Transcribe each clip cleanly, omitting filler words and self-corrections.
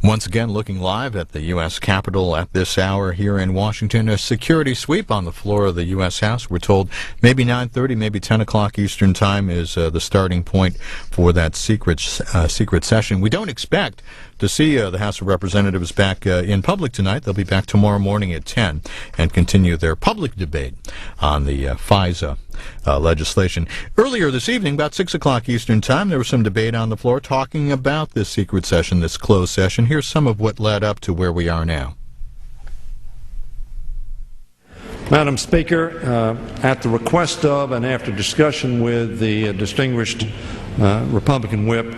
Once again, looking live at the U.S. Capitol at this hour here in Washington. A security sweep on the floor of the U.S. House. We're told maybe 9:30, maybe 10 o'clock Eastern Time is the starting point for that secret session. We don't expect to see the House of Representatives back in public tonight. They'll be back tomorrow morning at 10 and continue their public debate on the FISA legislation. Earlier this evening, about 6 o'clock Eastern Time, there was some debate on the floor talking about this secret session, this closed session. Here's some of what led up to where we are now. Madam Speaker, at the request of and after discussion with the distinguished Republican whip,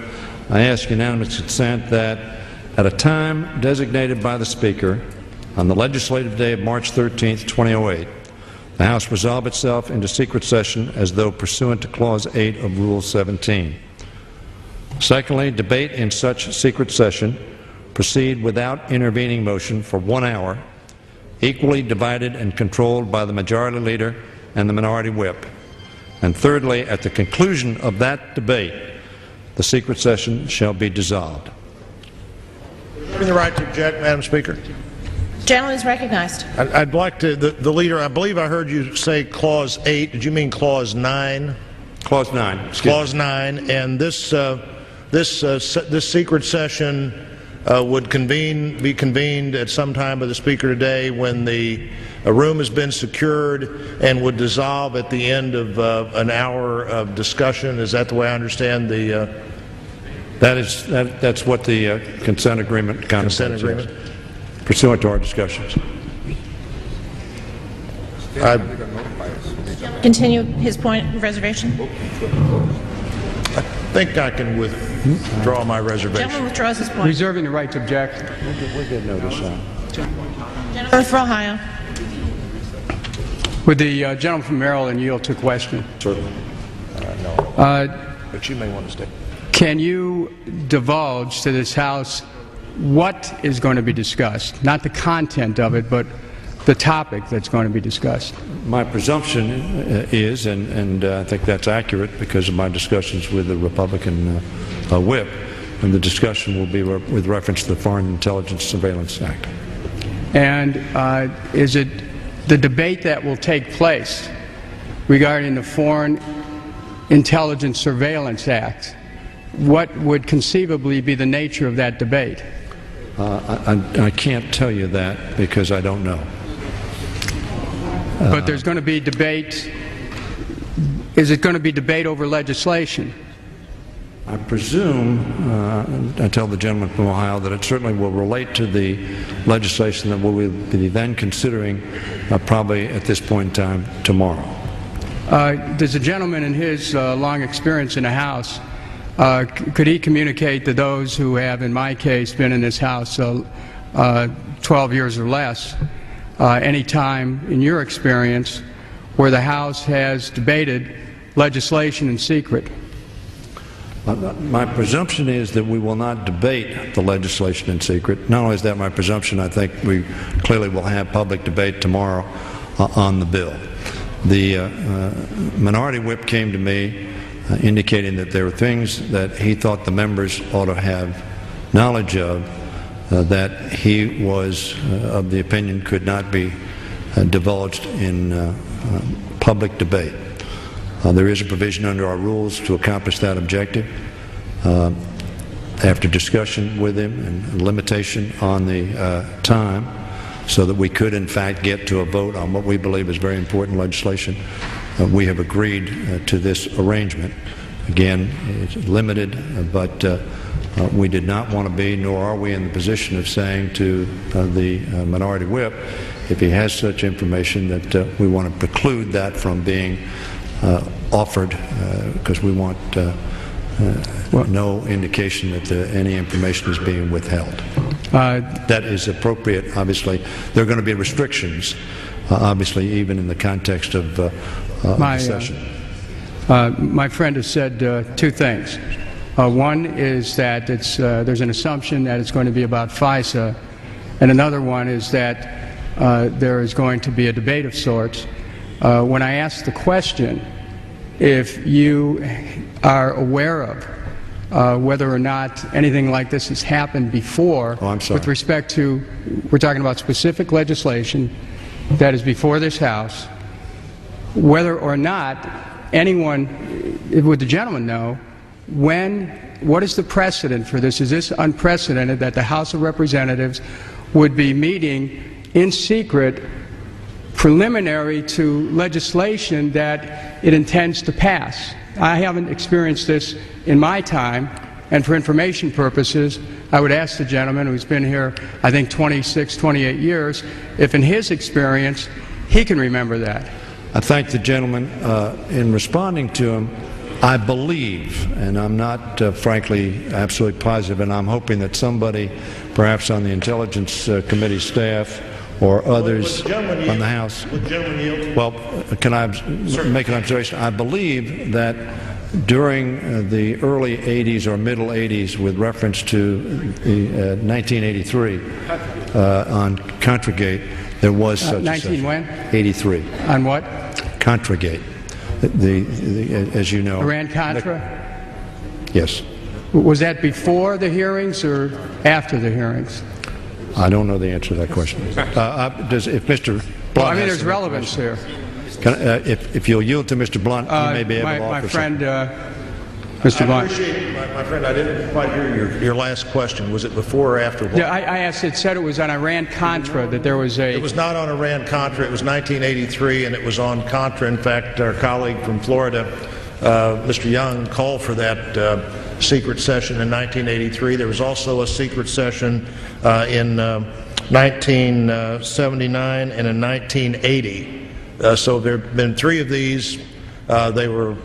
I ask unanimous consent that at a time designated by the Speaker on the legislative day of March 13, 2008, the House resolve itself into secret session as though pursuant to Clause 8 of Rule 17. Secondly, debate in such secret session proceed without intervening motion for 1 hour, equally divided and controlled by the Majority Leader and the Minority Whip. And thirdly, at the conclusion of that debate, the secret session shall be dissolved. Reserving the right to object, Madam Speaker. The gentleman is recognized. I'd like to, the Leader, I believe I heard you say Clause 8. Did you mean Clause 9? Clause 9. Clause 9. And this secret session would be convened at some time by the Speaker today when the room has been secured and would dissolve at the end of an hour of discussion. Is that the way I understand the? That's what the consent agreement contemplates. Pursuant to our discussions. Continue his point of reservation. I think I can withdraw my reservation. Gentleman withdraws his point. Reserving the right to object. We did notice that. Gentleman for Ohio. Would the gentleman from Maryland yield to question? Certainly. No. But you may want to stay. Can you divulge to this House what is going to be discussed? Not the content of it, but the topic that's going to be discussed. My presumption is, and I think that's accurate because of my discussions with the Republican whip, and the discussion will be with reference to the Foreign Intelligence Surveillance Act. And is it the debate that will take place regarding the Foreign Intelligence Surveillance Act? What would conceivably be the nature of that debate? I can't tell you that because I don't know. But there's going to be debate. Is it going to be debate over legislation? I presume, I tell the gentleman from Ohio, that it certainly will relate to the legislation that we'll be then considering probably at this point in time tomorrow. Does the gentleman in his long experience in the House, could he communicate to those who have, in my case, been in this House 12 years or less, any time in your experience where the House has debated legislation in secret? My presumption is that we will not debate the legislation in secret. Not only is that my presumption, I think we clearly will have public debate tomorrow on the bill. The Minority Whip came to me indicating that there were things that he thought the members ought to have knowledge of that he was of the opinion could not be divulged in public debate. There is a provision under our rules to accomplish that objective. After discussion with him and limitation on the time so that we could in fact get to a vote on what we believe is very important legislation, we have agreed to this arrangement. Again, it's limited, but we did not want to be, nor are we in the position of saying to the Minority Whip, if he has such information, that we want to preclude that from being offered, because we want no indication that any information is being withheld. That is appropriate, obviously. There are going to be restrictions, obviously, even in the context of the session. My friend has said two things. One is that there's an assumption that it's going to be about FISA, and another one is that there is going to be a debate of sorts. When I asked the question, if you are aware of whether or not anything like this has happened before. Oh, I'm sorry. With respect to, we're talking about specific legislation that is before this House, whether or not anyone, would the gentleman know, what is the precedent for this? Is this unprecedented that the House of Representatives would be meeting in secret preliminary to legislation that it intends to pass? I haven't experienced this in my time, and for information purposes, I would ask the gentleman who's been here, I think, 26, 28 years, if in his experience he can remember that. I thank the gentleman. In responding to him, I believe, and I'm not, frankly, absolutely positive, and I'm hoping that somebody, perhaps on the Intelligence Committee staff or others on the House. Would the gentleman yield? Well, can I make an observation? I believe that during the early 80s or middle 80s, with reference to the 1983 on Contragate, there was such 19 a when? 83. On what? Contragate. As you know. Iran-Contra? Yes. Was that before the hearings or after the hearings? I don't know the answer to that question. If Mr. Blunt Well, I mean, has there's some relevance here. if you'll yield to Mr. Blunt, he may be able to offer my friend, I Mr. Blunt. appreciate it, my friend. I didn't quite hear your last question. Was it before or after what? Yeah, I asked, it said it was on Iran-Contra, that there was a... It was not on Iran-Contra. It was 1983, and it was on Contra. In fact, our colleague from Florida, Mr. Young, called for that secret session in 1983. There was also a secret session in 1979 and in 1980. So there have been three of these. They were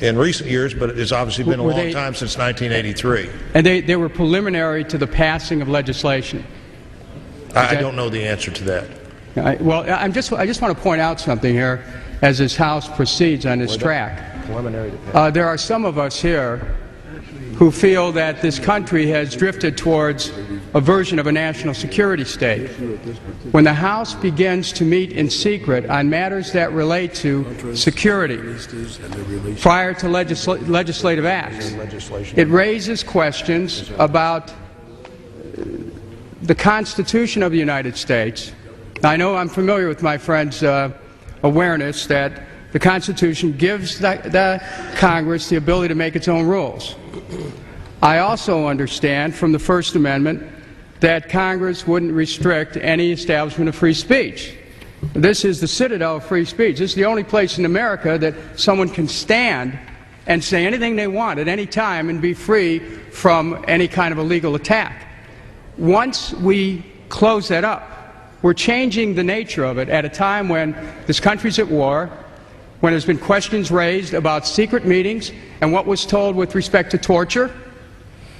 in recent years, but it's obviously been a long time since 1983. And they were preliminary to the passing of legislation. I don't know the answer to that. Well, I just want to point out something here as this House proceeds on this track. There are some of us here who feel that this country has drifted towards a version of a national security state. When the House begins to meet in secret on matters that relate to security prior to legislative acts, it raises questions about the Constitution of the United States. I know I'm familiar with my friend's awareness that the Constitution gives the Congress the ability to make its own rules. I also understand from the First Amendment that Congress wouldn't restrict any establishment of free speech. This is the citadel of free speech. This is the only place in America that someone can stand and say anything they want at any time and be free from any kind of illegal attack. Once we close that up, we're changing the nature of it at a time when this country's at war, when there's been questions raised about secret meetings and what was told with respect to torture,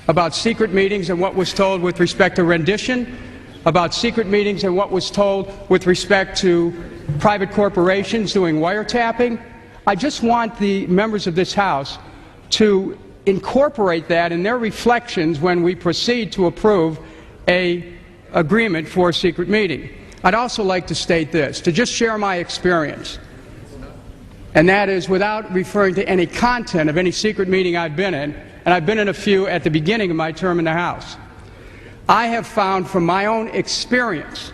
about secret meetings and what was told with respect to rendition, about secret meetings and what was told with respect to private corporations doing wiretapping. I just want the members of this House to incorporate that in their reflections when we proceed to approve an agreement for a secret meeting. I'd also like to state this, to just share my experience, and that is without referring to any content of any secret meeting I've been in, and I've been in a few at the beginning of my term in the House. I have found from my own experience,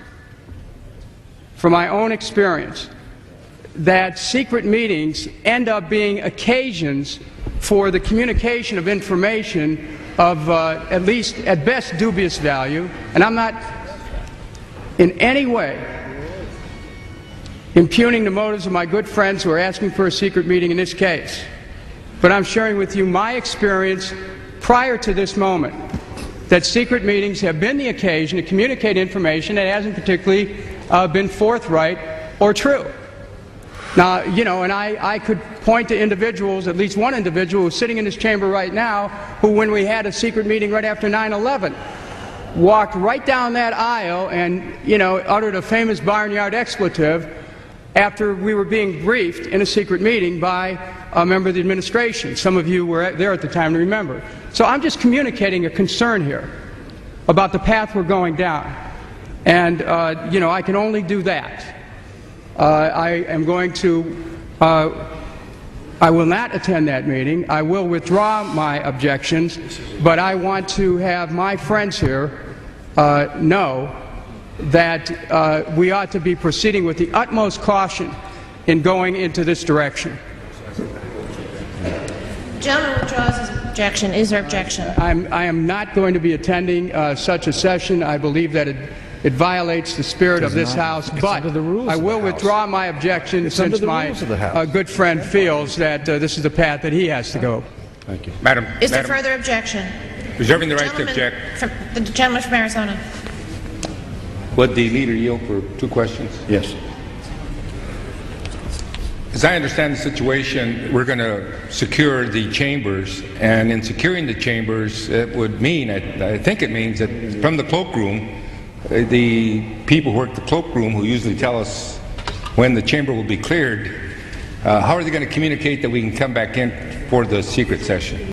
that secret meetings end up being occasions for the communication of information of at least, at best, dubious value, and I'm not in any way impugning the motives of my good friends who are asking for a secret meeting in this case. But I'm sharing with you my experience prior to this moment, that secret meetings have been the occasion to communicate information that hasn't particularly been forthright or true. Now, you know, and I could point to individuals, at least one individual who's sitting in this chamber right now, who, when we had a secret meeting right after 9/11, walked right down that aisle and, you know, uttered a famous barnyard expletive after we were being briefed in a secret meeting by a member of the administration. Some of you were there at the time to remember. So I'm just communicating a concern here about the path we're going down. And, you know, I can only do that. I am going to I will not attend that meeting. I will withdraw my objections, but I want to have my friends here know that we ought to be proceeding with the utmost caution in going into this direction. The gentleman withdraws his objection. Is there objection? I am not going to be attending such a session. I believe that it violates the spirit of this House, but I will withdraw my objection since my good friend feels that this is the path that he has to go. Thank you. Madam, Is there further objection? reserving the right to object. The gentleman from Arizona. Would the leader yield for 2 questions? Yes. As I understand the situation, we're going to secure the chambers, and in securing the chambers, it would mean, I think it means that from the cloakroom, the people who work the cloakroom, who usually tell us when the chamber will be cleared, how are they going to communicate that we can come back in for the secret session?